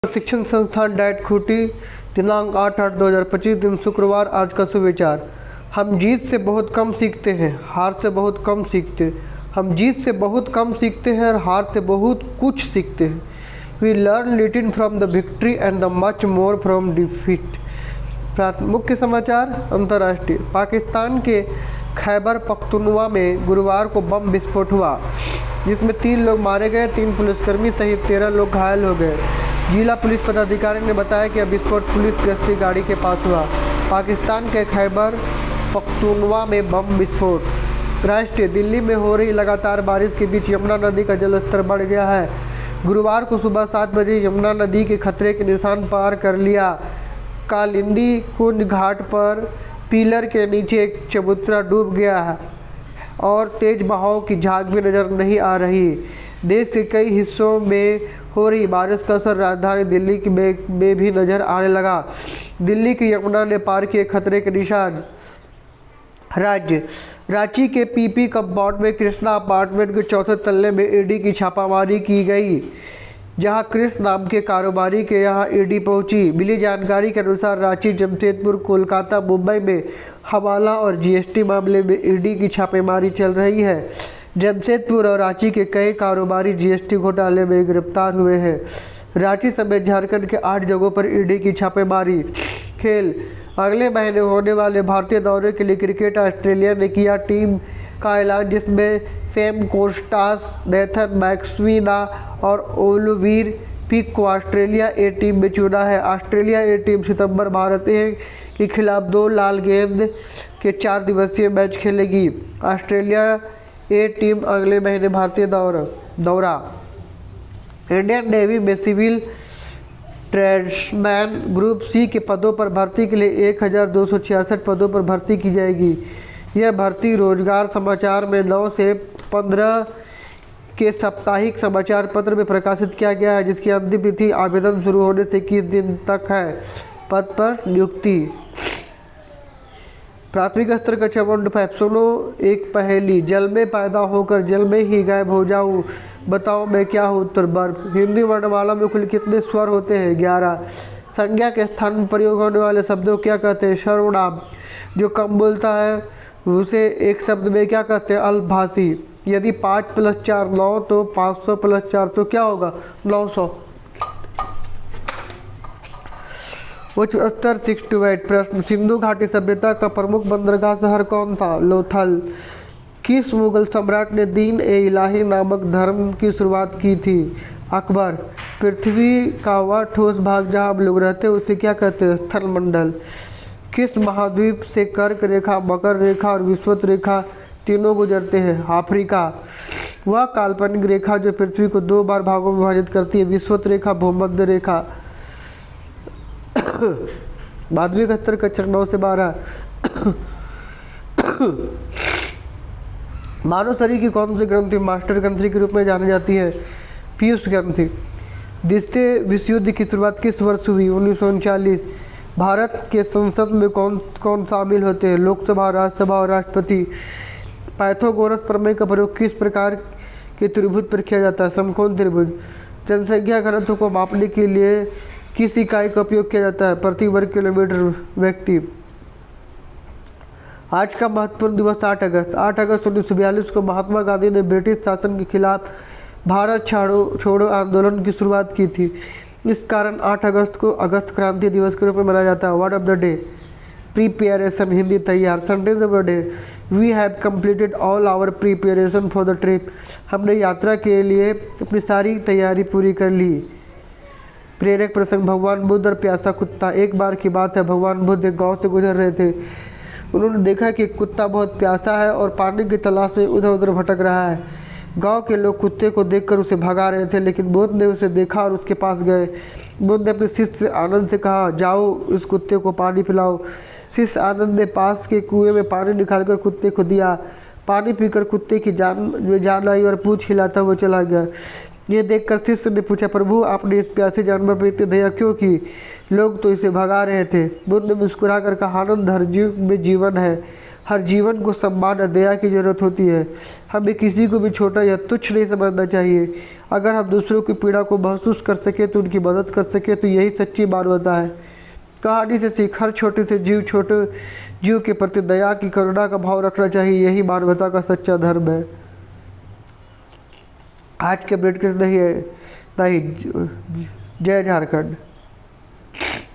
शिक्षण संस्थान डाइट खूंटी दिनांक 8/8/2025 दिन शुक्रवार। आज का सुविचार। हम जीत से बहुत कम सीखते हैं, हार से बहुत कम सीखते। हम जीत से बहुत कम सीखते हैं और हार से बहुत कुछ सीखते हैं। We learn little from the victory and the much more from defeat. मुख्य समाचार। अंतर्राष्ट्रीय। पाकिस्तान के खैबर पख्तूनख्वा में गुरुवार को बम विस्फोट हुआ जिसमें 3 लोग मारे गए, 3 पुलिसकर्मी सहित 13 लोग घायल हो गए। जिला पुलिस पदाधिकारी ने बताया कि विस्फोट पुलिस गश्ती गाड़ी के पास हुआ। पाकिस्तान के खैबर पख्तूनख्वा में बम विस्फोट। राष्ट्रीय। दिल्ली में हो रही लगातार बारिश के बीच यमुना नदी का जलस्तर बढ़ गया है। गुरुवार को सुबह 7 बजे यमुना नदी के खतरे के निशान पार कर लिया। कालिंदी कुंज घाट पर पिलर के नीचे एक चबूतरा डूब गया है और तेज बहाव की झाग भी नजर नहीं आ रही। देश के कई हिस्सों में हो रही बारिश का असर राजधानी दिल्ली में भी नजर आने लगा। दिल्ली की यमुना ने पार किए खतरे के निशान। राज्य। रांची के पीपी कंपाउंड में कृष्णा अपार्टमेंट के 4थे तल्ले में ईडी की छापामारी की गई, जहां कृष्ण नाम के कारोबारी के यहां ईडी पहुंची। मिली जानकारी के अनुसार रांची, जमशेदपुर, कोलकाता, मुंबई में हवाला और जीएसटी मामले में ईडी की छापेमारी चल रही है। जमशेदपुर और रांची के कई कारोबारी जीएसटी घोटाले में गिरफ्तार हुए हैं। रांची समेत झारखंड के 8 जगहों पर ईडी की छापेमारी। खेल। अगले महीने होने वाले भारतीय दौरे के लिए क्रिकेट ऑस्ट्रेलिया ने किया टीम का ऐलान, जिसमें सैम कोस्टास, नेथन मैक्सवीना और ओलिविर पिक को ऑस्ट्रेलिया ए टीम में चुना है। ऑस्ट्रेलिया ए टीम सितंबर भारत ए के खिलाफ 2 लाल गेंद के 4 दिवसीय मैच खेलेगी। ऑस्ट्रेलिया ए टीम अगले महीने भारतीय दौरा। इंडियन नेवी में सिविल ट्रेड्समैन ग्रुप सी के पदों पर भर्ती के लिए 1266 पदों पर भर्ती की जाएगी। यह भर्ती रोजगार समाचार में 9 से 15 के साप्ताहिक समाचार पत्र में प्रकाशित किया गया है, जिसकी अंतिम तिथि आवेदन शुरू होने से 21 दिन तक है। पद पर नियुक्ति। प्राथमिक स्तर का चमन फैप। सुनो एक पहेली। जल में पैदा होकर जल में ही गायब हो जाऊं, बताओ मैं क्या हूँ? उत्तर बर्फ। हिंदी वर्णमाला में कुल कितने स्वर होते हैं? 11। संज्ञा के स्थान में प्रयोग होने वाले शब्दों क्या कहते हैं? सर्वनाम। जो कम बोलता है उसे एक शब्द में क्या कहते हैं? अल्पभाषी। यदि 5 + 4 9 तो 500 + 4 तो क्या होगा? 900। उच्च स्तर 6 to 8। प्रश्न। सिंधु घाटी सभ्यता का प्रमुख बंदरगाह शहर कौन था? लोथल। किस मुगल सम्राट ने दीन-ए-इलाही नामक धर्म की शुरुआत की थी? अकबर। पृथ्वी का वह ठोस भाग जहाँ हम लोग रहते हैं उसे क्या कहते हैं? स्थलमंडल। किस महाद्वीप से कर्क रेखा, मकर रेखा और विषुवत रेखा तीनों गुजरते हैं? अफ्रीका। वह काल्पनिक रेखा जो पृथ्वी को 2 बार भागों में विभाजित करती है? विषुवत रेखा, भूमध्य रेखा। माध्यमिक स्तर का 9 से 12। मानव शरीर की कौन सी ग्रंथि मास्टर ग्रंथि के रूप में जानी जाती है? पीयूष ग्रंथि। द्वितीय विश्व युद्ध की शुरुआत किस वर्ष हुई? 1939। भारत के संसद में कौन कौन शामिल होते हैं? लोकसभा, राज्यसभा और राष्ट्रपति। पाइथागोरस प्रमेय का प्रयोग किस प्रकार के त्रिभुज पर किया जाता है? समकोण त्रिभुज। जनसंख्या घनत्व को मापने के लिए किस इकाई का उपयोग किया जाता है? प्रति वर्ग किलोमीटर व्यक्ति। आज का महत्वपूर्ण दिवस 8 अगस्त। 8 अगस्त 1942 को महात्मा गांधी ने ब्रिटिश शासन के खिलाफ भारत छोड़ो आंदोलन की शुरुआत की थी। इस कारण 8 अगस्त को अगस्त क्रांति दिवस के रूप में मनाया जाता है। Word of the day. Preparation. Hindi तैयार। Sentence of the day. We have completed all our preparation for the trip. हमने यात्रा के लिए अपनी सारी तैयारी पूरी कर ली। प्रेरक प्रसंग। भगवान बुद्ध और प्यासा कुत्ता। एक बार की बात है, भगवान बुद्ध एक गांव से गुजर रहे थे। उन्होंने देखा कि एक कुत्ता बहुत प्यासा है और पानी की तलाश में उधर उधर भटक रहा है। गांव के लोग कुत्ते को देखकर उसे भगा रहे थे, लेकिन बुद्ध ने उसे देखा और उसके पास गए। बुद्ध ने अपने शिष्य से आनंद से कहा, जाओ इस कुत्ते को पानी पिलाओ। शिष्य आनंद ने पास के कुएं में पानी निकालकर कुत्ते को दिया। पानी पीकर कुत्ते की जान आई और पूंछ हिलाता हुआ चला गया। ये देखकर शिष्य ने पूछा, प्रभु आपने इस प्यासे जानवर पर इतनी दया क्यों की? लोग तो इसे भगा रहे थे। बुद्ध ने मुस्कुरा कर कहा, आनंद हर जीव में जीवन है। हर जीवन को सम्मान और दया की ज़रूरत होती है। हमें किसी को भी छोटा या तुच्छ नहीं समझना चाहिए। अगर हम दूसरों की पीड़ा को महसूस कर सकें तो उनकी मदद कर सकें तो यही सच्ची मानवता है। कहानी से सीख, हर छोटे जीव के प्रति दया की करुणा का भाव रखना चाहिए। यही मानवता का सच्चा धर्म है। आज के अपडेट के नहीं है। जय झारखंड।